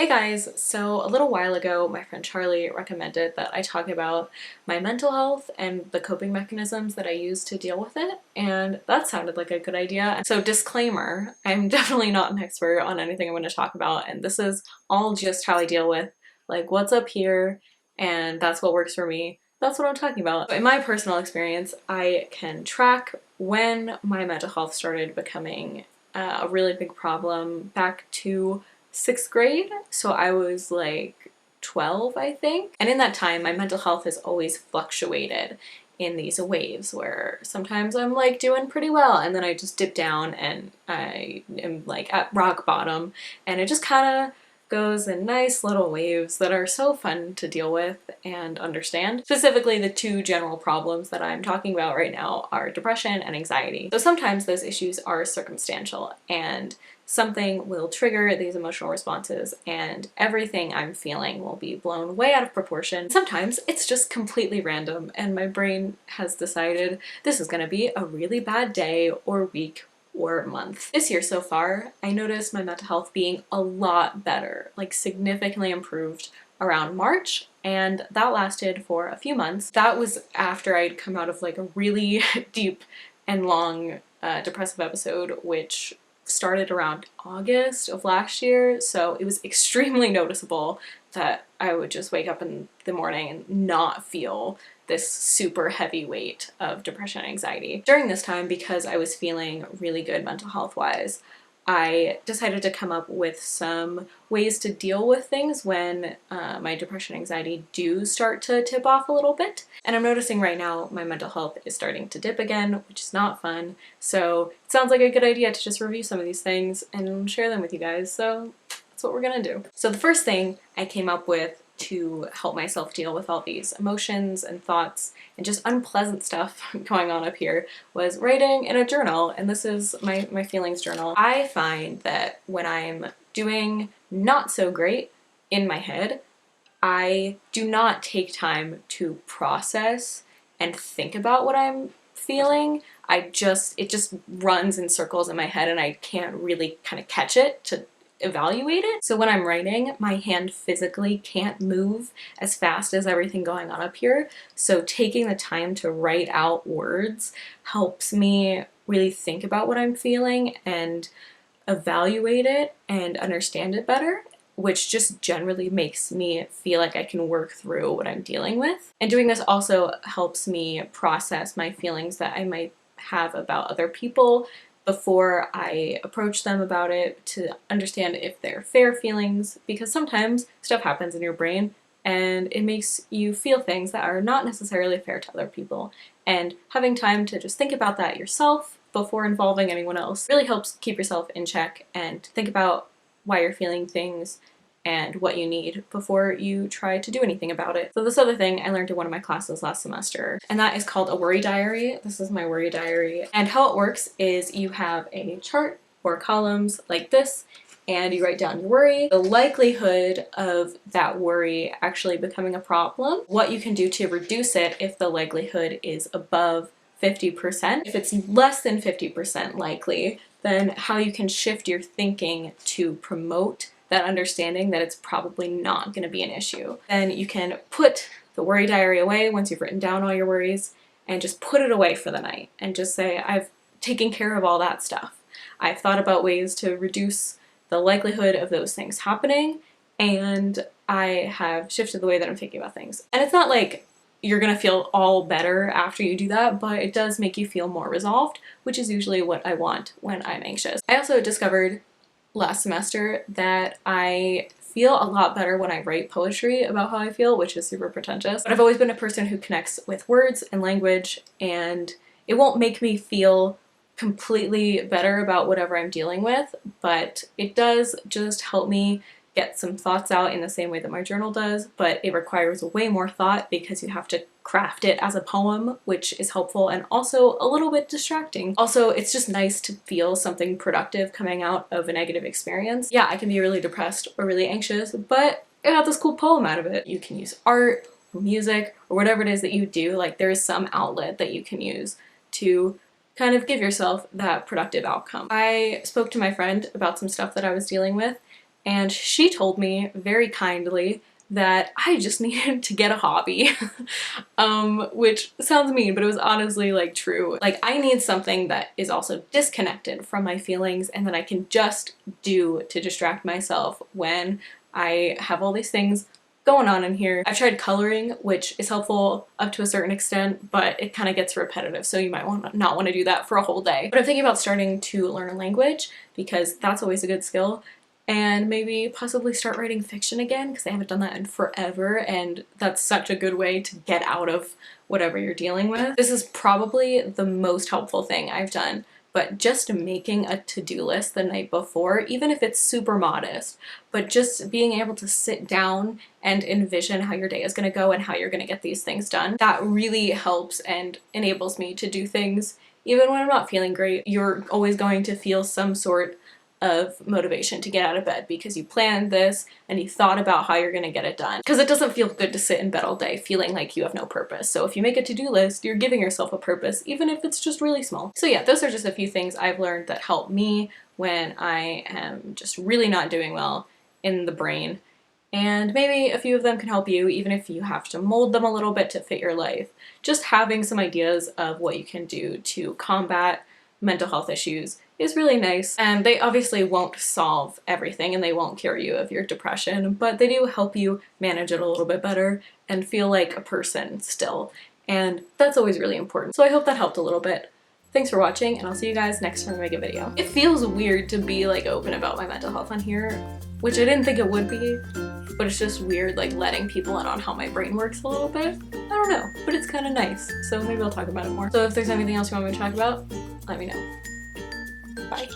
Hey guys, so a little while ago my friend Charlie recommended that I talk about my mental health and the coping mechanisms that I use to deal with it, and that sounded like a good idea. So disclaimer, I'm definitely not an expert on anything I'm going to talk about, and this is all just how I deal with like what's up here, and that's what works for me. That's what I'm talking about. In my personal experience, I can track when my mental health started becoming a really big problem back to 6th grade, so I was like 12, I think. And in that time, my mental health has always fluctuated in these waves where sometimes I'm like doing pretty well and then I just dip down and I am like at rock bottom, and it just kind of goes in nice little waves that are so fun to deal with and understand. Specifically, the two general problems that I'm talking about right now are depression and anxiety. So sometimes those issues are circumstantial and something will trigger these emotional responses and everything I'm feeling will be blown way out of proportion. Sometimes it's just completely random and my brain has decided this is gonna be a really bad day or week or month. This year so far, I noticed my mental health being a lot better, like significantly improved around March, and that lasted for a few months. That was after I'd come out of like a really deep and long depressive episode, which started around August of last year, so it was extremely noticeable that I would just wake up in the morning and not feel this super heavy weight of depression and anxiety. During this time, because I was feeling really good mental health-wise, I decided to come up with some ways to deal with things when my depression and anxiety do start to tip off a little bit. And I'm noticing right now my mental health is starting to dip again, which is not fun. So it sounds like a good idea to just review some of these things and share them with you guys. So that's what we're gonna do. So the first thing I came up with to help myself deal with all these emotions and thoughts and just unpleasant stuff going on up here was writing in a journal, and this is my feelings journal. I find that when I'm doing not so great in my head, I do not take time to process and think about what I'm feeling. It just runs in circles in my head and I can't really kind of catch it to evaluate it. So when I'm writing, my hand physically can't move as fast as everything going on up here. So taking the time to write out words helps me really think about what I'm feeling and evaluate it and understand it better, which just generally makes me feel like I can work through what I'm dealing with. And doing this also helps me process my feelings that I might have about other people before I approach them about it, to understand if they're fair feelings, because sometimes stuff happens in your brain and it makes you feel things that are not necessarily fair to other people. And having time to just think about that yourself before involving anyone else really helps keep yourself in check and think about why you're feeling things and what you need before you try to do anything about it. So this other thing I learned in one of my classes last semester, and that is called a worry diary. This is my worry diary. And how it works is you have a chart or columns like this, and you write down your worry, the likelihood of that worry actually becoming a problem, what you can do to reduce it if the likelihood is above 50%. If it's less than 50% likely, then how you can shift your thinking to promote that understanding that it's probably not going to be an issue. Then you can put the worry diary away once you've written down all your worries and just put it away for the night and just say, I've taken care of all that stuff. I've thought about ways to reduce the likelihood of those things happening, and I have shifted the way that I'm thinking about things. And it's not like you're gonna feel all better after you do that, but it does make you feel more resolved, which is usually what I want when I'm anxious. I also discovered last semester that I feel a lot better when I write poetry about how I feel, which is super pretentious. But I've always been a person who connects with words and language, and it won't make me feel completely better about whatever I'm dealing with, but it does just help me get some thoughts out in the same way that my journal does, but it requires way more thought because you have to craft it as a poem, which is helpful and also a little bit distracting. Also, it's just nice to feel something productive coming out of a negative experience. Yeah, I can be really depressed or really anxious, but I got this cool poem out of it. You can use art or music or whatever it is that you do, like there is some outlet that you can use to kind of give yourself that productive outcome. I spoke to my friend about some stuff that I was dealing with, and she told me very kindly that I just needed to get a hobby. Which sounds mean, but it was honestly like true. Like, I need something that is also disconnected from my feelings and that I can just do to distract myself when I have all these things going on in here. I've tried coloring, which is helpful up to a certain extent, but it kind of gets repetitive, so you might not want to do that for a whole day. But I'm thinking about starting to learn a language because that's always a good skill, and maybe possibly start writing fiction again because I haven't done that in forever, and that's such a good way to get out of whatever you're dealing with. This is probably the most helpful thing I've done, but just making a to-do list the night before, even if it's super modest, but just being able to sit down and envision how your day is going to go and how you're going to get these things done, that really helps and enables me to do things even when I'm not feeling great. You're always going to feel some sort of motivation to get out of bed because you planned this and you thought about how you're going to get it done. Because it doesn't feel good to sit in bed all day feeling like you have no purpose. So if you make a to-do list, you're giving yourself a purpose, even if it's just really small. So yeah, those are just a few things I've learned that help me when I am just really not doing well in the brain. And maybe a few of them can help you, even if you have to mold them a little bit to fit your life. Just having some ideas of what you can do to combat mental health issues is really nice. And they obviously won't solve everything and they won't cure you of your depression, but they do help you manage it a little bit better and feel like a person still. And that's always really important. So I hope that helped a little bit. Thanks for watching, and I'll see you guys next time I make a video. It feels weird to be like open about my mental health on here, which I didn't think it would be, but it's just weird like letting people in on how my brain works a little bit. I don't know, but it's kind of nice, so maybe I'll talk about it more. So if there's anything else you want me to talk about, let me know. Bye.